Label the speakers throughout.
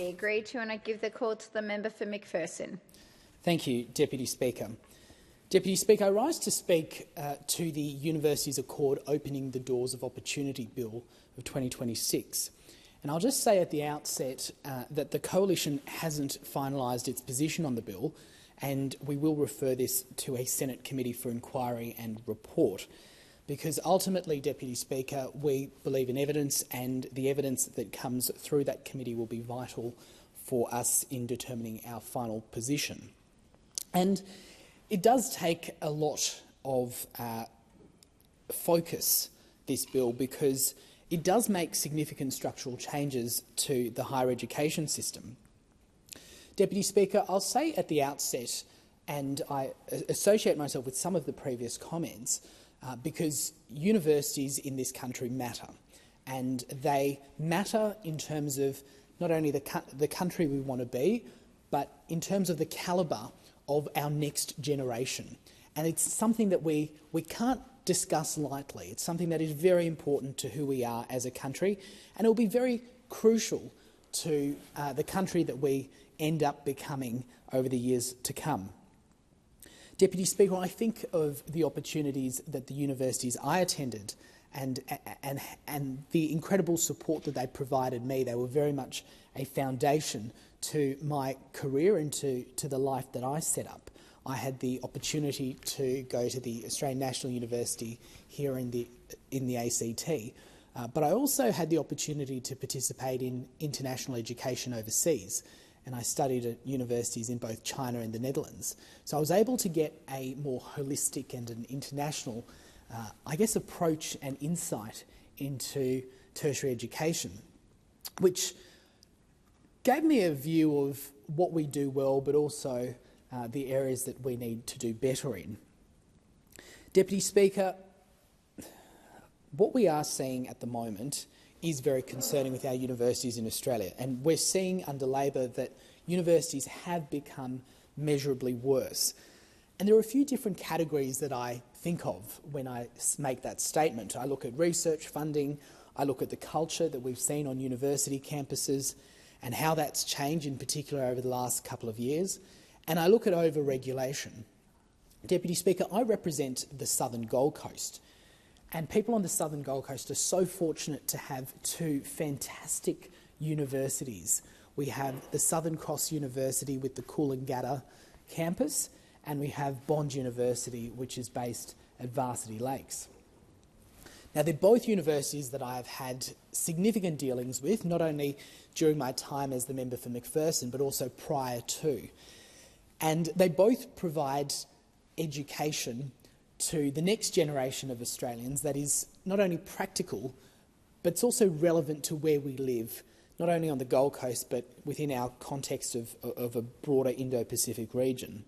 Speaker 1: be agreed to, and I give the call to the member for McPherson.
Speaker 2: Thank you, Deputy Speaker. Deputy Speaker, I rise to speak to the Universities Accord Opening the Doors of Opportunity Bill of 2026. And I'll just say at the outset that the Coalition hasn't finalised its position on the bill, and we will refer this to a Senate Committee for Inquiry and report. Because ultimately, Deputy Speaker, we believe in evidence, and the evidence that comes through that committee will be vital for us in determining our final position. And it does take a lot of focus, this bill, because it does make significant structural changes to the higher education system. Deputy Speaker, I'll say at the outset, and I associate myself with some of the previous comments, because universities in this country matter, and they matter in terms of not only the country we want to be, but in terms of the calibre of our next generation. And it's something that we can't discuss lightly. It's something that is very important to who we are as a country, and it will be very crucial to the country that we end up becoming over the years to come. Deputy Speaker, I think of the opportunities that the universities I attended and the incredible support that they provided me. They were very much a foundation to my career and to the life that I set up. I had the opportunity to go to the Australian National University here in the ACT, but I also had the opportunity to participate in international education overseas. And I studied at universities in both China and the Netherlands. So I was able to get a more holistic and an international, approach and insight into tertiary education, which gave me a view of what we do well, but also the areas that we need to do better in. Deputy Speaker, what we are seeing at the moment is very concerning with our universities in Australia, and we're seeing under Labor that universities have become measurably worse. And there are a few different categories that I think of when I make that statement. I look at research funding, I look at the culture that we've seen on university campuses and how that's changed in particular over the last couple of years, and I look at over-regulation. Deputy Speaker, I represent the southern Gold Coast, and people on the southern Gold Coast are so fortunate to have two fantastic universities. We have the Southern Cross University with the Coolangatta campus, and we have Bond University, which is based at Varsity Lakes. Now, they're both universities that I have had significant dealings with, not only during my time as the member for McPherson, but also prior to. And they both provide education to the next generation of Australians that is not only practical, but it's also relevant to where we live, not only on the Gold Coast, but within our context of a broader Indo-Pacific region.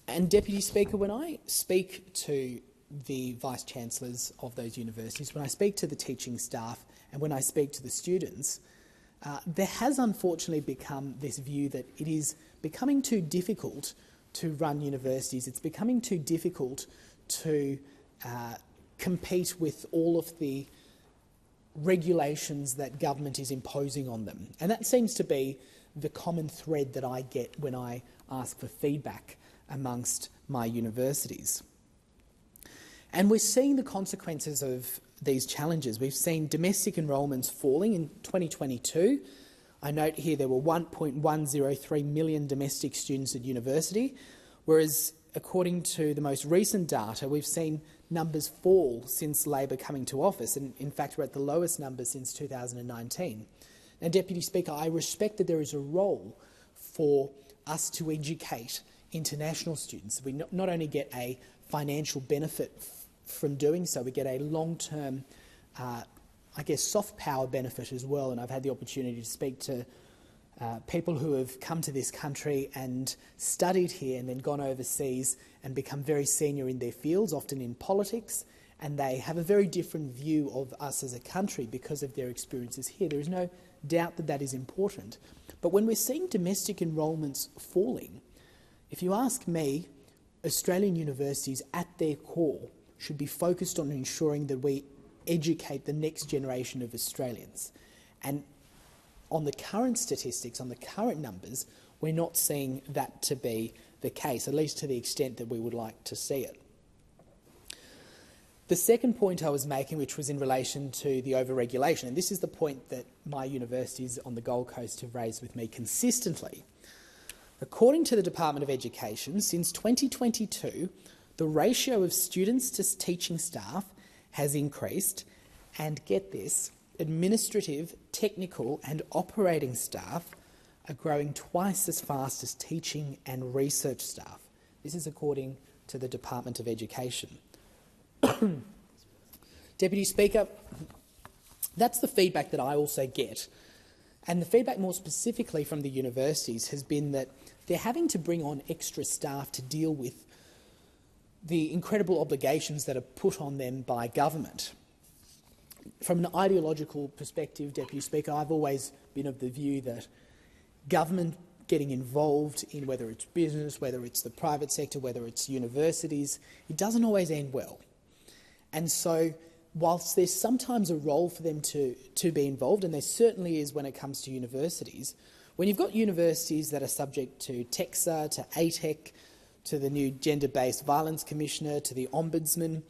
Speaker 2: And Deputy Speaker, when I speak to the Vice-Chancellors of those universities, when I speak to the teaching staff and when I speak to the students, there has unfortunately become this view that it is becoming too difficult to run universities. It's becoming too difficult to compete with all of the regulations that government is imposing on them. And that seems to be the common thread that I get when I ask for feedback amongst my universities. And we're seeing the consequences of these challenges. We've seen domestic enrolments falling in 2022. I note here there were 1.103 million domestic students at university, whereas according to the most recent data, we've seen numbers fall since Labor coming to office, and in fact we're at the lowest number since 2019. Now, Deputy Speaker, I respect that there is a role for us to educate international students. We not only get a financial benefit from doing so, we get a long-term, soft power benefit as well, and I've had the opportunity to speak to people who have come to this country and studied here and then gone overseas and become very senior in their fields, often in politics, and they have a very different view of us as a country because of their experiences here. There is no doubt that that is important. But when we're seeing domestic enrolments falling, if you ask me, Australian universities at their core should be focused on ensuring that we educate the next generation of Australians. And on the current statistics, on the current numbers, we're not seeing that to be the case, at least to the extent that we would like to see it. The second point I was making, which was in relation to the overregulation, and this is the point that my universities on the Gold Coast have raised with me consistently. According to the Department of Education, since 2022, the ratio of students to teaching staff has increased, and get this, administrative, technical and operating staff are growing twice as fast as teaching and research staff. This is according to the Department of Education. Deputy Speaker, that's the feedback that I also get. And the feedback more specifically from the universities has been that they're having to bring on extra staff to deal with the incredible obligations that are put on them by government. From an ideological perspective, Deputy Speaker, I've always been of the view that government getting involved in whether it's business, whether it's the private sector, whether it's universities, it doesn't always end well. And so whilst there's sometimes a role for them to be involved, and there certainly is when it comes to universities, when you've got universities that are subject to TEXA, to ATEC, to the new Gender-Based Violence Commissioner, to the Ombudsman,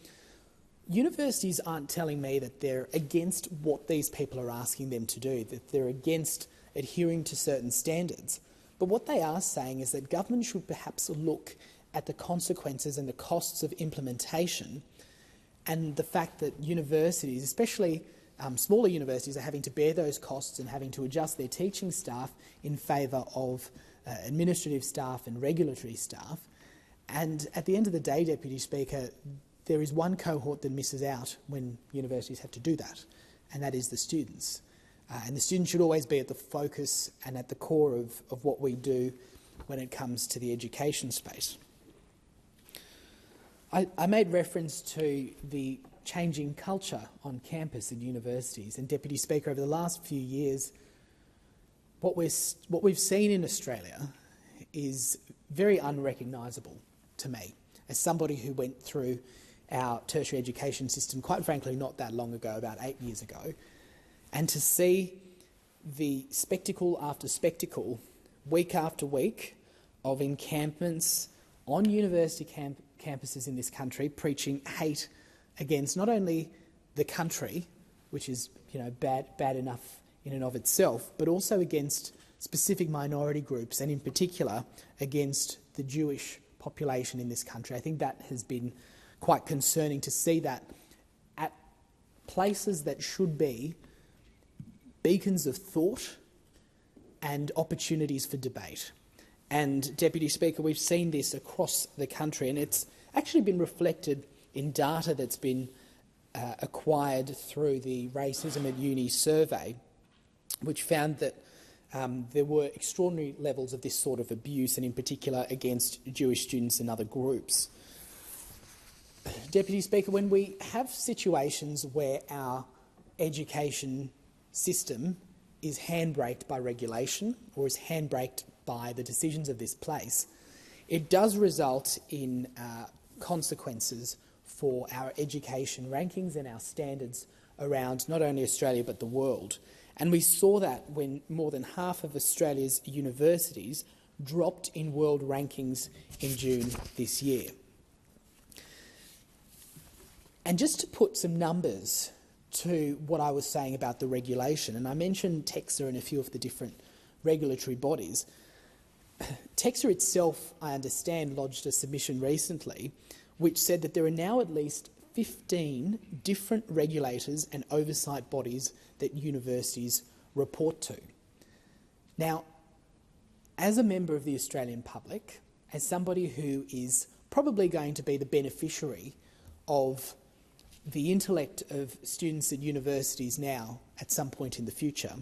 Speaker 2: universities aren't telling me that they're against what these people are asking them to do, that they're against adhering to certain standards. But what they are saying is that government should perhaps look at the consequences and the costs of implementation, and the fact that universities, especially smaller universities, are having to bear those costs and having to adjust their teaching staff in favour of administrative staff and regulatory staff. And at the end of the day, Deputy Speaker, there is one cohort that misses out when universities have to do that, and that is the students. And the students should always be at the focus and at the core of what we do when it comes to the education space. I made reference to the changing culture on campus at universities, and Deputy Speaker, over the last few years, what we've seen in Australia is very unrecognisable to me, as somebody who went through our tertiary education system, quite frankly, not that long ago, about 8 years ago, and to see the spectacle after spectacle, week after week, of encampments on university campuses in this country preaching hate against not only the country, which is bad enough in and of itself, but also against specific minority groups, and in particular against the Jewish population in this country. I think that has been quite concerning to see that at places that should be beacons of thought and opportunities for debate. And, Deputy Speaker, we've seen this across the country, and it's actually been reflected in data that's been acquired through the Racism at Uni survey, which found that there were extraordinary levels of this sort of abuse, and in particular against Jewish students and other groups. Deputy Speaker, when we have situations where our education system is handbraked by regulation or is handbraked by the decisions of this place, it does result in consequences for our education rankings and our standards around not only Australia but the world. And we saw that when more than half of Australia's universities dropped in world rankings in June this year. And just to put some numbers to what I was saying about the regulation, and I mentioned TEXA and a few of the different regulatory bodies. TEXA itself, I understand, lodged a submission recently which said that there are now at least 15 different regulators and oversight bodies that universities report to. Now, as a member of the Australian public, as somebody who is probably going to be the beneficiary of the intellect of students at universities now at some point in the future,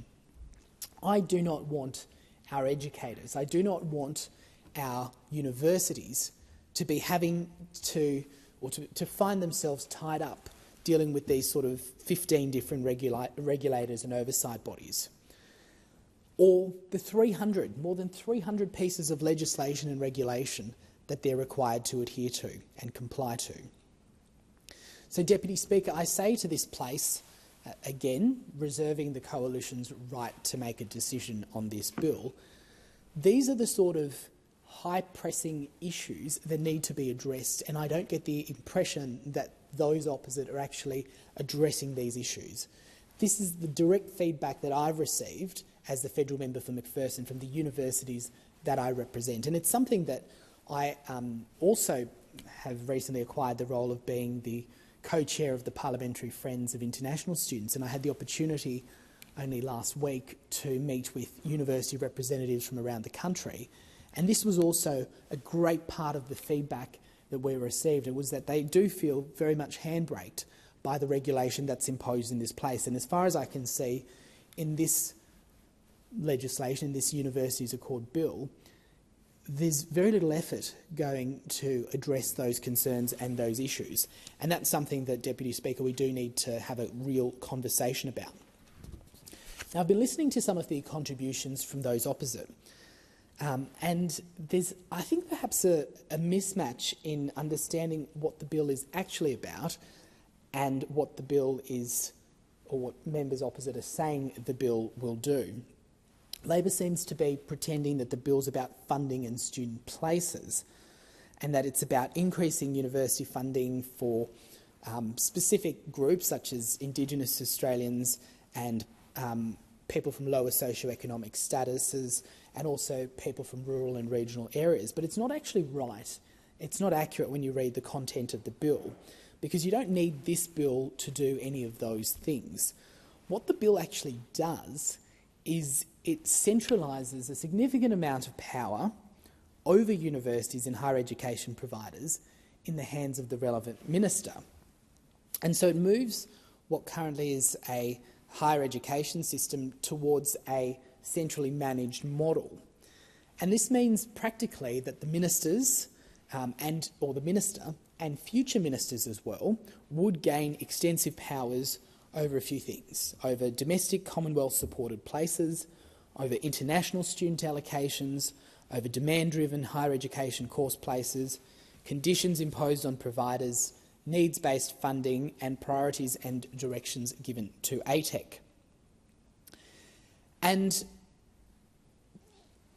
Speaker 2: I do not want our educators, I do not want our universities to be having to, or to find themselves tied up dealing with these sort of 15 different regulators and oversight bodies. Or the more than 300 pieces of legislation and regulation that they're required to adhere to and comply to. So, Deputy Speaker, I say to this place again, reserving the Coalition's right to make a decision on this bill, these are the sort of high-pressing issues that need to be addressed, and I don't get the impression that those opposite are actually addressing these issues. This is the direct feedback that I've received as the federal member for McPherson from the universities that I represent, and it's something that I also have recently acquired the role of being the co-chair of the Parliamentary Friends of International Students, and I had the opportunity only last week to meet with university representatives from around the country. And this was also a great part of the feedback that we received. It was that they do feel very much handbraked by the regulation that's imposed in this place. And as far as I can see, in this legislation, in this Universities Accord bill, there's very little effort going to address those concerns and those issues. And that's something that, Deputy Speaker, we do need to have a real conversation about. Now, I've been listening to some of the contributions from those opposite. And there's, I think, perhaps a mismatch in understanding what the bill is actually about and what the bill is, or what members opposite are saying the bill will do. Labor seems to be pretending that the bill's about funding and student places, and that it's about increasing university funding for specific groups such as Indigenous Australians and people from lower socioeconomic statuses, and also people from rural and regional areas. But it's not actually right. It's not accurate when you read the content of the bill, because you don't need this bill to do any of those things. What the bill actually does is it centralises a significant amount of power over universities and higher education providers in the hands of the relevant minister. And so it moves what currently is a higher education system towards a centrally managed model. And this means practically that the ministers or the minister and future ministers as well would gain extensive powers over a few things: over domestic Commonwealth supported places, over international student allocations, over demand-driven higher education course places, conditions imposed on providers, needs-based funding, and priorities and directions given to ATEC. And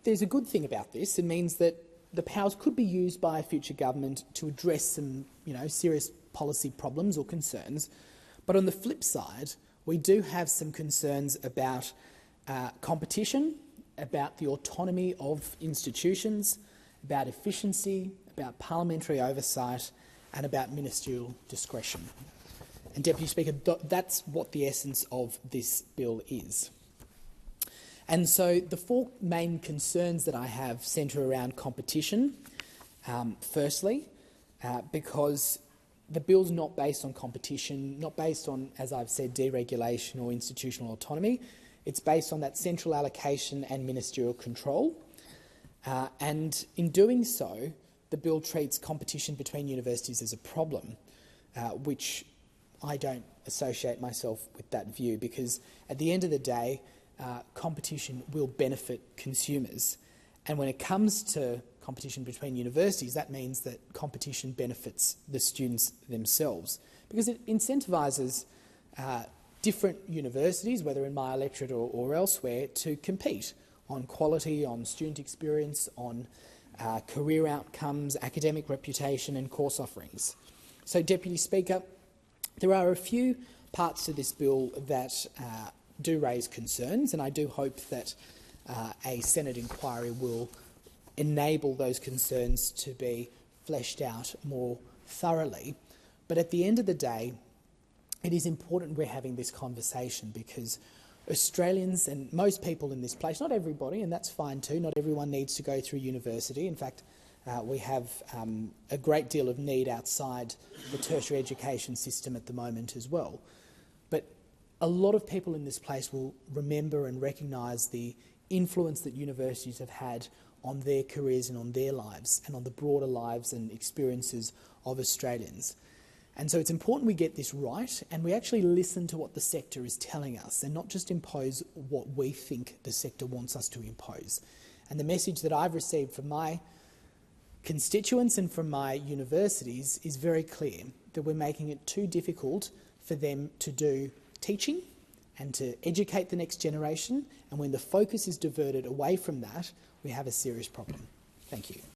Speaker 2: there's a good thing about this. It means that the powers could be used by a future government to address some, serious policy problems or concerns. But on the flip side, we do have some concerns about competition, about the autonomy of institutions, about efficiency, about parliamentary oversight, and about ministerial discretion. And, Deputy Speaker, that's what the essence of this bill is. And so the four main concerns that I have centre around competition. Firstly, because the bill's not based on competition, not based on, as I've said, deregulation or institutional autonomy. It's based on that central allocation and ministerial control. And in doing so, the bill treats competition between universities as a problem, which I don't associate myself with that view, because at the end of the day, competition will benefit consumers. And when it comes to competition between universities, that means that competition benefits the students themselves, because it incentivises different universities, whether in my electorate or elsewhere, to compete on quality, on student experience, on career outcomes, academic reputation and course offerings. So, Deputy Speaker, there are a few parts to this bill that do raise concerns, and I do hope that a Senate inquiry will enable those concerns to be fleshed out more thoroughly. But at the end of the day, it is important we're having this conversation, because Australians and most people in this place, not everybody, and that's fine too, not everyone needs to go through university. In fact, we have a great deal of need outside the tertiary education system at the moment as well. But a lot of people in this place will remember and recognise the influence that universities have had on their careers and on their lives and on the broader lives and experiences of Australians. And so it's important we get this right and we actually listen to what the sector is telling us and not just impose what we think the sector wants us to impose. And the message that I've received from my constituents and from my universities is very clear, that we're making it too difficult for them to do teaching and to educate the next generation, and when the focus is diverted away from that, we have a serious problem. Thank you.